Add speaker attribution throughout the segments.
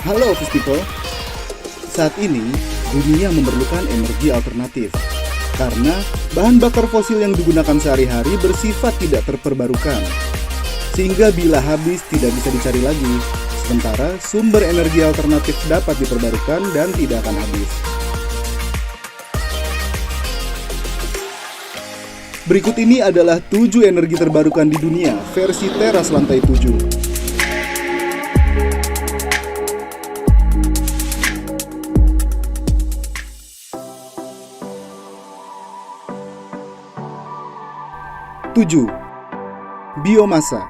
Speaker 1: Halo Office People, saat ini dunia memerlukan energi alternatif karena bahan bakar fosil yang digunakan sehari-hari bersifat tidak terperbarukan, sehingga bila habis tidak bisa dicari lagi, sementara sumber energi alternatif dapat diperbarukan dan tidak akan habis. Berikut ini adalah 7 energi terbarukan di dunia versi teras lantai 7. 7. Biomasa.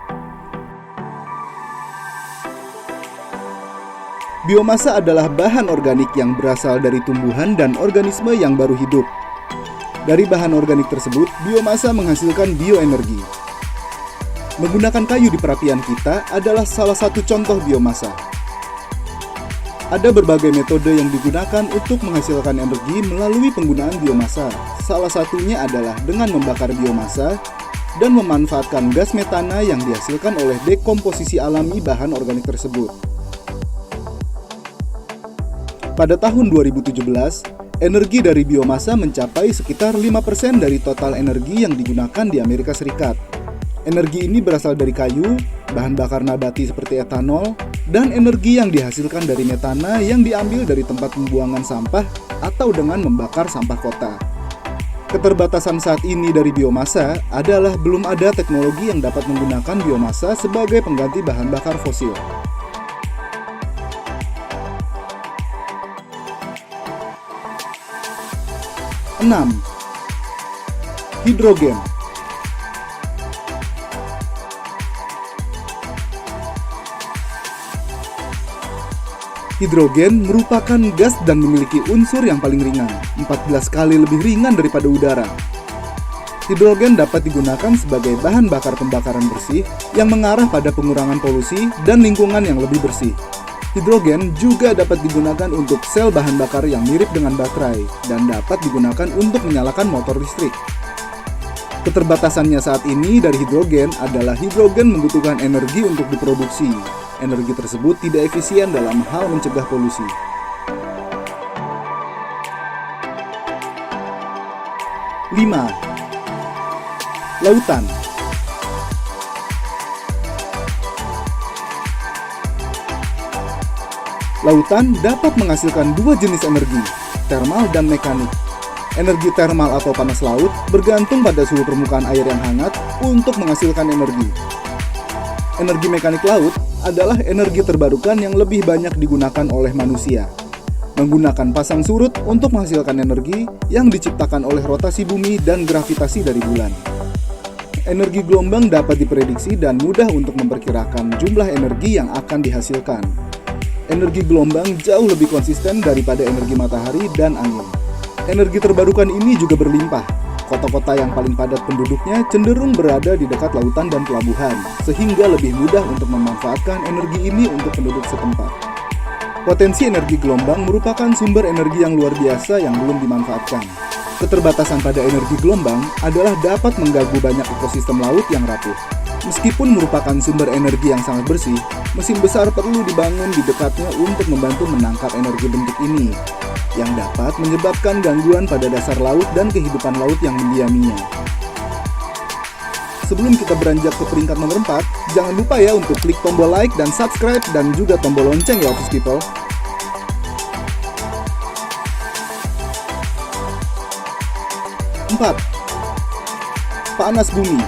Speaker 1: Biomasa adalah bahan organik yang berasal dari tumbuhan dan organisme yang baru hidup. Dari bahan organik tersebut, biomasa menghasilkan bioenergi. Menggunakan kayu di perapian kita adalah salah satu contoh biomasa. Ada berbagai metode yang digunakan untuk menghasilkan energi melalui penggunaan biomasa. Salah satunya adalah dengan membakar biomasa dan memanfaatkan gas metana yang dihasilkan oleh dekomposisi alami bahan organik tersebut. Pada tahun 2017, energi dari biomasa mencapai sekitar 5% dari total energi yang digunakan di Amerika Serikat. Energi ini berasal dari kayu, bahan bakar nabati seperti etanol, dan energi yang dihasilkan dari metana yang diambil dari tempat pembuangan sampah atau dengan membakar sampah kota. Keterbatasan saat ini dari biomasa adalah belum ada teknologi yang dapat menggunakan biomasa sebagai pengganti bahan bakar fosil. 6. Hidrogen. Hidrogen merupakan gas dan memiliki unsur yang paling ringan, 14 kali lebih ringan daripada udara. Hidrogen dapat digunakan sebagai bahan bakar pembakaran bersih yang mengarah pada pengurangan polusi dan lingkungan yang lebih bersih. Hidrogen juga dapat digunakan untuk sel bahan bakar yang mirip dengan baterai dan dapat digunakan untuk menyalakan motor listrik. Keterbatasannya saat ini dari hidrogen adalah hidrogen membutuhkan energi untuk diproduksi. Energi tersebut tidak efisien dalam hal mencegah polusi. 5. Lautan. Lautan dapat menghasilkan dua jenis energi, termal dan mekanik. Energi termal atau panas laut bergantung pada suhu permukaan air yang hangat untuk menghasilkan energi. Energi mekanik laut adalah energi terbarukan yang lebih banyak digunakan oleh manusia, menggunakan pasang surut untuk menghasilkan energi yang diciptakan oleh rotasi bumi dan gravitasi dari bulan. Energi gelombang dapat diprediksi dan mudah untuk memperkirakan jumlah energi yang akan dihasilkan. Energi gelombang jauh lebih konsisten daripada energi matahari dan angin. Energi terbarukan ini juga berlimpah. Kota-kota yang paling padat penduduknya cenderung berada di dekat lautan dan pelabuhan, sehingga lebih mudah untuk memanfaatkan energi ini untuk penduduk setempat. Potensi energi gelombang merupakan sumber energi yang luar biasa yang belum dimanfaatkan. Keterbatasan pada energi gelombang adalah dapat mengganggu banyak ekosistem laut yang rapuh. Meskipun merupakan sumber energi yang sangat bersih, mesin besar perlu dibangun di dekatnya untuk membantu menangkap energi bentuk ini, yang dapat menyebabkan gangguan pada dasar laut dan kehidupan laut yang mendiaminya. Sebelum kita beranjak ke peringkat nomor 4, jangan lupa ya untuk klik tombol like dan subscribe dan juga tombol lonceng ya Office People. 4. Panas bumi.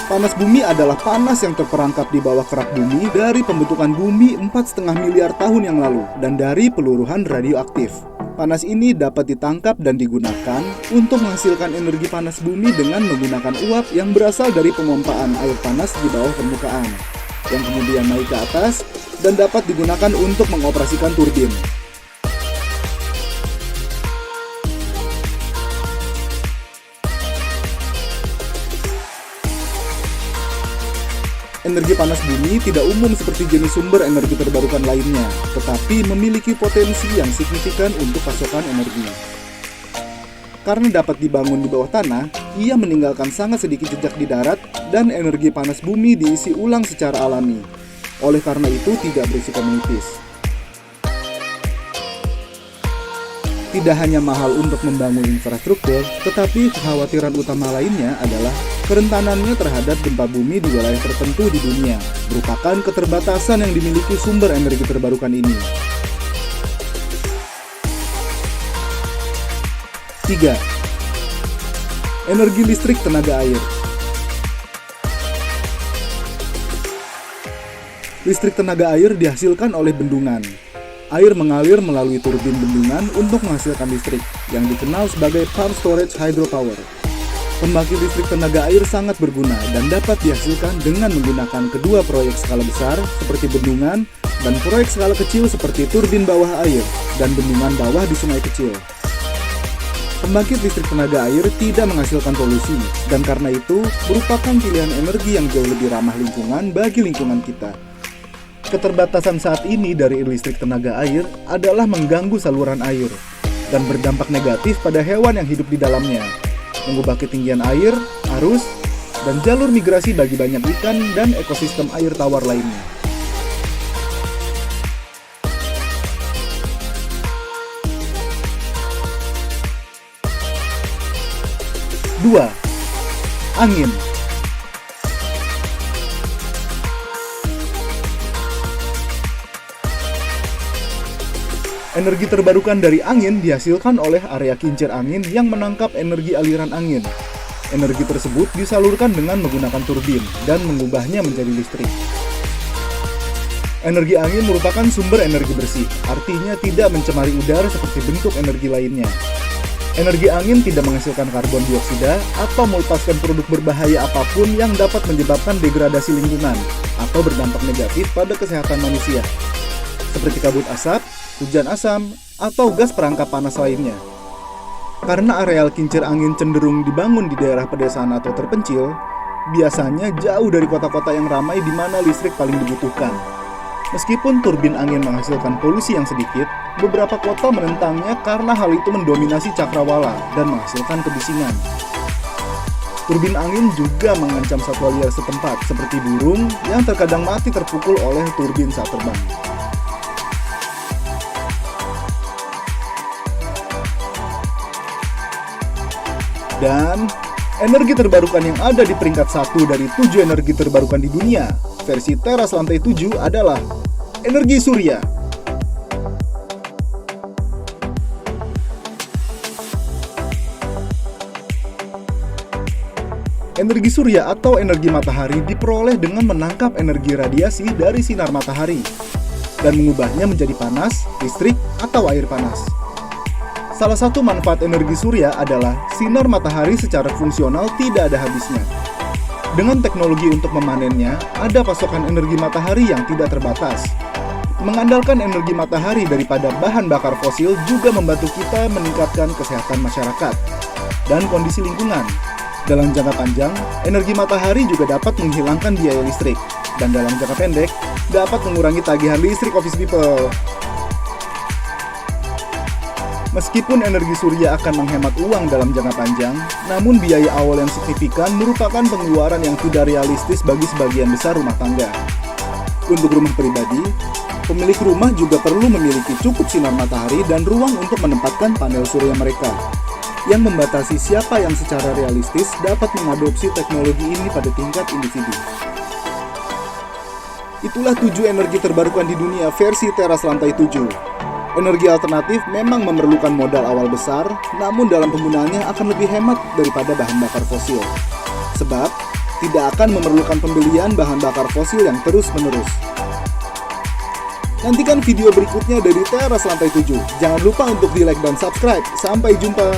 Speaker 1: Panas bumi adalah panas yang terperangkap di bawah kerak bumi dari pembentukan bumi 4,5 miliar tahun yang lalu dan dari peluruhan radioaktif. Panas ini dapat ditangkap dan digunakan untuk menghasilkan energi panas bumi dengan menggunakan uap yang berasal dari pemompaan air panas di bawah permukaan, yang kemudian naik ke atas dan dapat digunakan untuk mengoperasikan turbin. Energi panas bumi tidak umum seperti jenis sumber energi terbarukan lainnya, tetapi memiliki potensi yang signifikan untuk pasokan energi. Karena dapat dibangun di bawah tanah, ia meninggalkan sangat sedikit jejak di darat dan energi panas bumi diisi ulang secara alami. Oleh karena itu tidak berisiko menipis. Tidak hanya mahal untuk membangun infrastruktur, tetapi kekhawatiran utama lainnya adalah kerentanannya terhadap gempa bumi di wilayah tertentu di dunia, merupakan keterbatasan yang dimiliki sumber energi terbarukan ini. 3. Energi listrik tenaga air. Listrik tenaga air dihasilkan oleh bendungan. Air mengalir melalui turbin bendungan untuk menghasilkan listrik, yang dikenal sebagai pump storage hydropower. Pembangkit listrik tenaga air sangat berguna dan dapat dihasilkan dengan menggunakan kedua proyek skala besar seperti bendungan dan proyek skala kecil seperti turbin bawah air dan bendungan bawah di sungai kecil. Pembangkit listrik tenaga air tidak menghasilkan polusi, dan karena itu merupakan pilihan energi yang jauh lebih ramah lingkungan bagi lingkungan kita. Keterbatasan saat ini dari listrik tenaga air adalah mengganggu saluran air dan berdampak negatif pada hewan yang hidup di dalamnya, mengubah ketinggian air, arus, dan jalur migrasi bagi banyak ikan dan ekosistem air tawar lainnya. Dua, angin. Energi terbarukan dari angin dihasilkan oleh area kincir angin yang menangkap energi aliran angin. Energi tersebut disalurkan dengan menggunakan turbin dan mengubahnya menjadi listrik. Energi angin merupakan sumber energi bersih, artinya tidak mencemari udara seperti bentuk energi lainnya. Energi angin tidak menghasilkan karbon dioksida atau melepaskan produk berbahaya apapun yang dapat menyebabkan degradasi lingkungan atau berdampak negatif pada kesehatan manusia, seperti kabut asap, hujan asam, atau gas perangkap panas lainnya. Karena areal kincir angin cenderung dibangun di daerah pedesaan atau terpencil, biasanya jauh dari kota-kota yang ramai di mana listrik paling dibutuhkan. Meskipun turbin angin menghasilkan polusi yang sedikit, beberapa kota menentangnya karena hal itu mendominasi cakrawala dan menghasilkan kebisingan. Turbin angin juga mengancam satwa liar setempat seperti burung yang terkadang mati terpukul oleh turbin saat terbang. Dan energi terbarukan yang ada di peringkat 1 dari 7 energi terbarukan di dunia, versi teras lantai 7 adalah energi surya. Energi surya atau energi matahari diperoleh dengan menangkap energi radiasi dari sinar matahari dan mengubahnya menjadi panas, listrik, atau air panas. Salah satu manfaat energi surya adalah sinar matahari secara fungsional tidak ada habisnya. Dengan teknologi untuk memanennya, ada pasokan energi matahari yang tidak terbatas. Mengandalkan energi matahari daripada bahan bakar fosil juga membantu kita meningkatkan kesehatan masyarakat dan kondisi lingkungan. Dalam jangka panjang, energi matahari juga dapat menghilangkan biaya listrik, dan dalam jangka pendek, dapat mengurangi tagihan listrik office people. Meskipun energi surya akan menghemat uang dalam jangka panjang, namun biaya awal yang signifikan merupakan pengeluaran yang tidak realistis bagi sebagian besar rumah tangga. Untuk rumah pribadi, pemilik rumah juga perlu memiliki cukup sinar matahari dan ruang untuk menempatkan panel surya mereka, yang membatasi siapa yang secara realistis dapat mengadopsi teknologi ini pada tingkat individu. Itulah 7 energi terbarukan di dunia versi teras lantai 7. Energi alternatif memang memerlukan modal awal besar, namun dalam penggunaannya akan lebih hemat daripada bahan bakar fosil. Sebab, tidak akan memerlukan pembelian bahan bakar fosil yang terus-menerus. Nantikan video berikutnya dari teras lantai 7. Jangan lupa untuk di-like dan subscribe. Sampai jumpa!